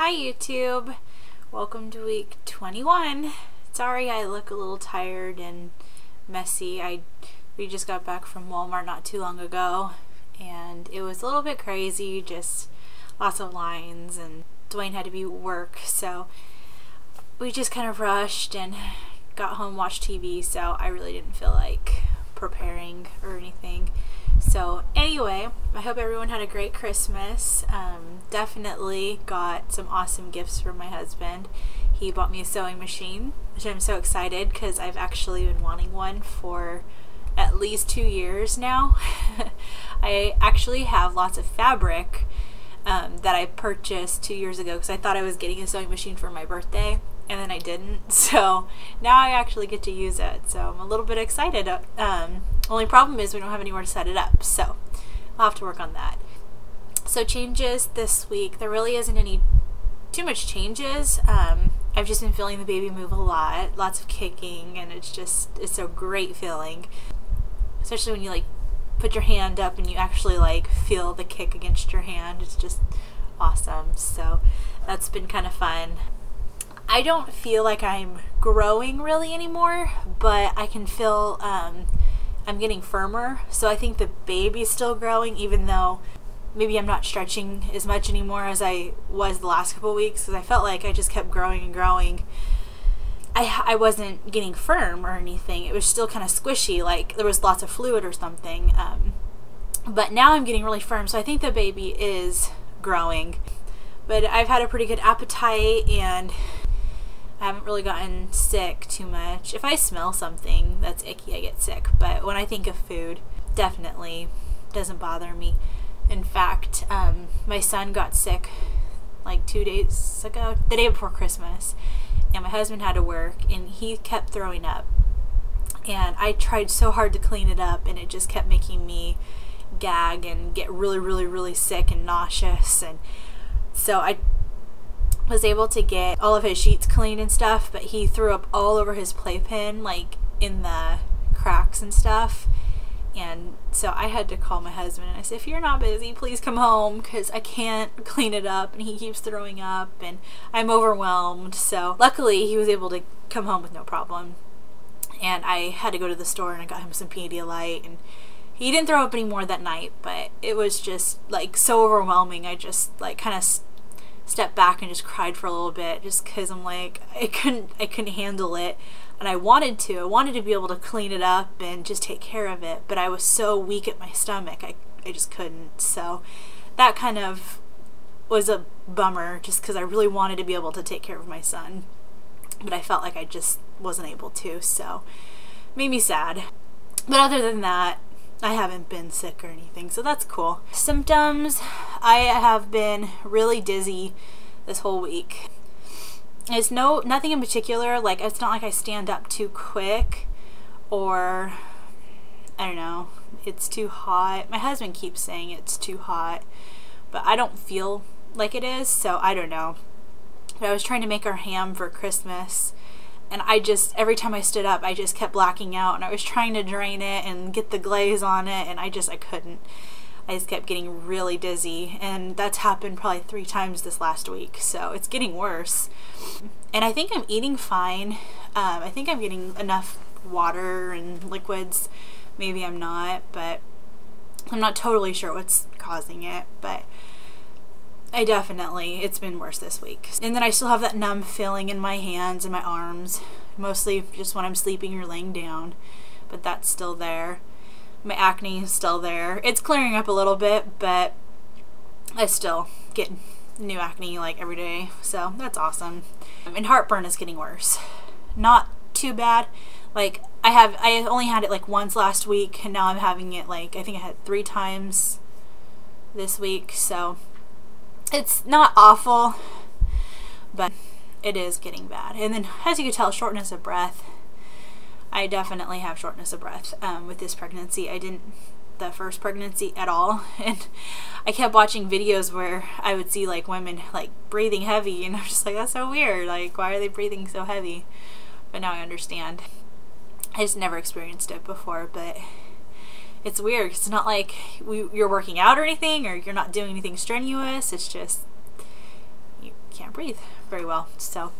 Hi YouTube! Welcome to week 21. Sorry I look a little tired and messy. We just got back from Walmart not too long ago and it was a little bit crazy, just lots of lines, and Dwayne had to be at work, so we just kind of rushed and got home, watched TV, so I really didn't feel like preparing or anything. So anyway, I hope everyone had a great Christmas. Definitely got some awesome gifts from my husband. He bought me a sewing machine, which I'm so excited because I've actually been wanting one for at least 2 years now. I actually have lots of fabric that I purchased 2 years ago because I thought I was getting a sewing machine for my birthday, and then I didn't. So now I actually get to use it, so I'm a little bit excited. Only problem is we don't have anywhere to set it up, so I'll have to work on that. So changes this week, there really isn't any too much changes. I've just been feeling the baby move a lot, lots of kicking, and it's a great feeling, especially when you like put your hand up and you actually like feel the kick against your hand. It's just awesome. So that's been kind of fun. I don't feel like I'm growing really anymore, but I can feel I'm getting firmer, so I think the baby's still growing, even though maybe I'm not stretching as much anymore as I was the last couple of weeks, because I felt like I just kept growing and growing. I wasn't getting firm or anything. It was still kind of squishy, like there was lots of fluid or something, but now I'm getting really firm, so I think the baby is growing. But I've had a pretty good appetite and I haven't really gotten sick too much. If I smell something that's icky, I get sick. But when I think of food, definitely doesn't bother me. In fact, my son got sick like 2 days ago, the day before Christmas, and my husband had to work and he kept throwing up. And I tried so hard to clean it up and it just kept making me gag and get really sick and nauseous. And so I was able to get all of his sheets cleaned and stuff, but he threw up all over his playpen, like in the cracks and stuff. And so I had to call my husband and I said, if you're not busy, please come home because I can't clean it up and he keeps throwing up and I'm overwhelmed. So luckily he was able to come home with no problem, and I had to go to the store and I got him some Pedialyte, and he didn't throw up anymore that night, but it was just like so overwhelming. I just like kind of stepped back and just cried for a little bit, just because I'm like, I couldn't handle it, and I wanted to be able to clean it up and just take care of it, but I was so weak at my stomach, I just couldn't. So that kind of was a bummer, just because I really wanted to be able to take care of my son, but I felt like I just wasn't able to, so it made me sad. But other than that, I haven't been sick or anything, so that's cool. Symptoms, I have been really dizzy this whole week. It's nothing in particular, like it's not like I stand up too quick or I don't know, it's too hot. My husband keeps saying it's too hot, but I don't feel like it is, so I don't know. But I was trying to make our ham for Christmas, and every time I stood up, I just kept blacking out, and I was trying to drain it and get the glaze on it, and I couldn't. I just kept getting really dizzy, and that's happened probably 3 times this last week, so it's getting worse. And I think I'm eating fine. I think I'm getting enough water and liquids. Maybe I'm not, but I'm not totally sure what's causing it, but it's been worse this week. And then I still have that numb feeling in my hands and my arms, mostly just when I'm sleeping or laying down, but that's still there. My acne is still there. It's clearing up a little bit, but I still get new acne like every day, so that's awesome. And heartburn is getting worse. Not too bad. Like I only had it like once last week, and now I'm having it like, I think I had 3 times this week, so it's not awful, but it is getting bad. And then, as you can tell, shortness of breath. I definitely have shortness of breath with this pregnancy. I didn't the first pregnancy at all, and I kept watching videos where I would see like women like breathing heavy, and I'm just like, that's so weird, like why are they breathing so heavy? But now I understand. I just never experienced it before, but it's weird. It's not like you're working out or anything, or you're not doing anything strenuous. It's just you can't breathe very well. So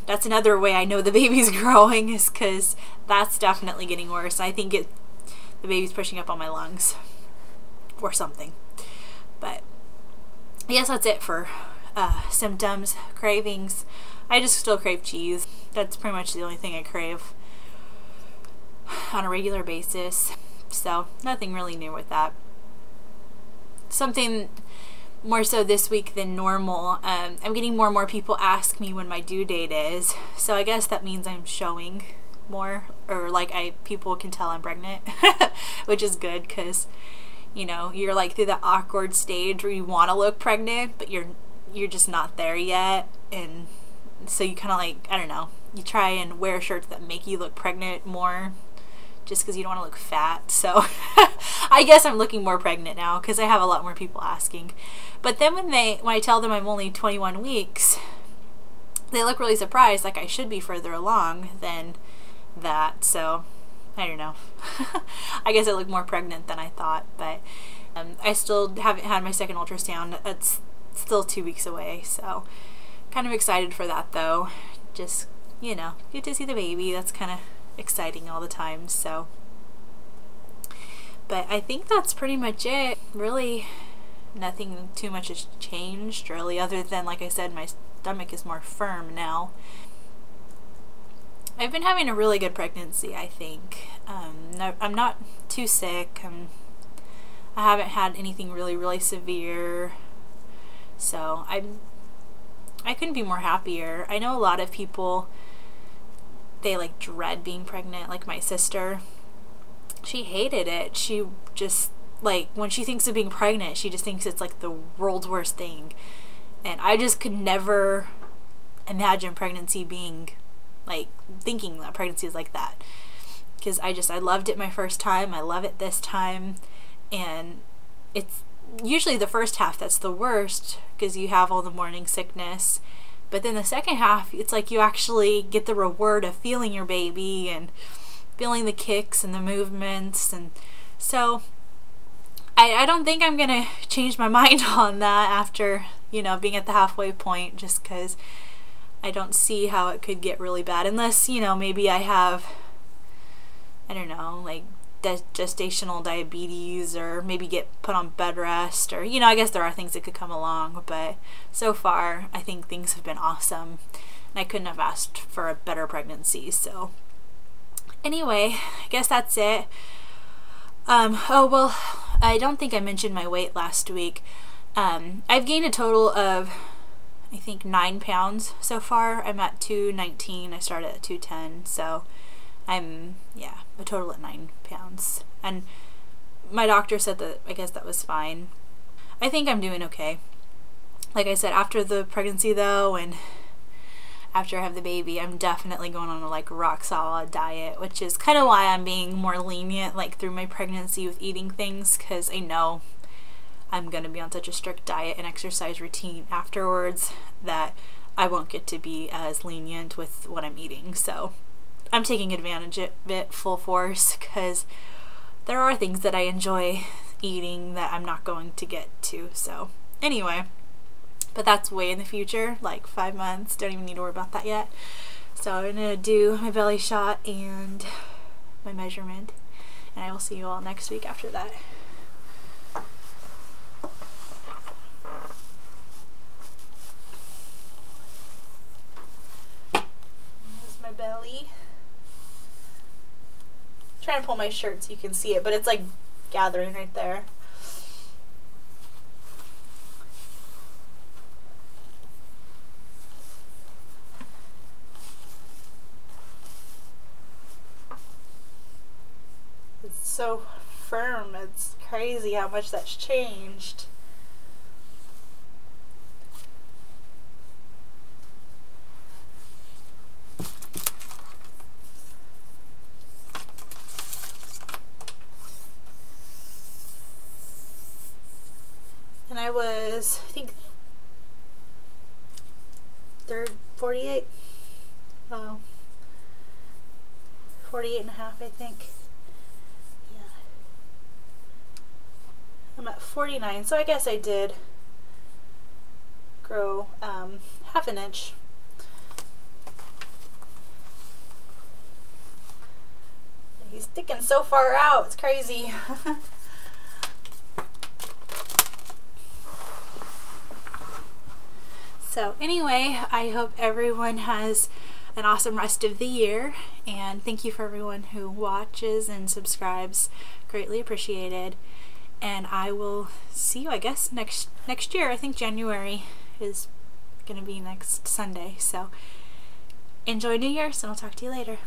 that's another way I know the baby's growing, is because that's definitely getting worse. I think the baby's pushing up on my lungs or something. But I guess that's it for symptoms. Cravings, I just still crave cheese. That's pretty much the only thing I crave on a regular basis. So nothing really new with that. Something more so this week than normal, I'm getting more and more people ask me when my due date is. So I guess that means I'm showing more, or like people can tell I'm pregnant, which is good, because you know, you're like through the awkward stage where you want to look pregnant, but you're just not there yet. And so you kind of like, I don't know, you try and wear shirts that make you look pregnant more, just because you don't want to look fat. So I guess I'm looking more pregnant now because I have a lot more people asking. But then when I tell them I'm only 21 weeks, they look really surprised, like I should be further along than that. So I don't know. I guess I look more pregnant than I thought, but I still haven't had my second ultrasound. It's still 2 weeks away, so kind of excited for that though. Just, you know, get to see the baby. That's kind of exciting all the time. So, but I think that's pretty much it. Really, nothing too much has changed really, other than, like I said, my stomach is more firm now. I've been having a really good pregnancy, I think. I'm not too sick. I haven't had anything really severe, so I couldn't be more happier. I know a lot of people, they like dread being pregnant. Like my sister, she hated it. She just, like, when she thinks of being pregnant, she just thinks it's like the world's worst thing. And I just could never imagine pregnancy being like, thinking that pregnancy is like that, because I loved it my first time. I love it this time, and it's usually the first half that's the worst because you have all the morning sickness, but then the second half, it's like you actually get the reward of feeling your baby and feeling the kicks and the movements. And so I don't think I'm gonna change my mind on that after, you know, being at the halfway point, just because I don't see how it could get really bad, unless, you know, maybe I have, I don't know, like gestational diabetes, or maybe get put on bed rest, or, you know, I guess there are things that could come along. But so far I think things have been awesome, and I couldn't have asked for a better pregnancy. So anyway, I guess that's it. Oh well, I don't think I mentioned my weight last week. I've gained a total of, I think, 9 pounds so far. I'm at 219. I started at 210, so I'm, yeah, a total of 9 pounds. And my doctor said that, I guess that was fine. I think I'm doing okay. Like I said, after the pregnancy though, and after I have the baby, I'm definitely going on a like rock solid diet, which is kind of why I'm being more lenient like through my pregnancy with eating things, because I know I'm going to be on such a strict diet and exercise routine afterwards that I won't get to be as lenient with what I'm eating. So I'm taking advantage of it full force, because there are things that I enjoy eating that I'm not going to get to. So anyway, but that's way in the future, like 5 months. Don't even need to worry about that yet. So I'm going to do my belly shot and my measurement, and I will see you all next week after that. Belly. I'm trying to pull my shirt so you can see it, but it's like gathering right there. It's so firm. It's crazy how much that's changed. And I was, I think, 48. Oh, 48 and a half, I think. Yeah. I'm at 49, so I guess I did grow half an inch. He's sticking so far out, it's crazy. So anyway, I hope everyone has an awesome rest of the year, and thank you for everyone who watches and subscribes. Greatly appreciated. And I will see you, I guess, next year. I think January is gonna be next Sunday. So enjoy New Year's, and I'll talk to you later.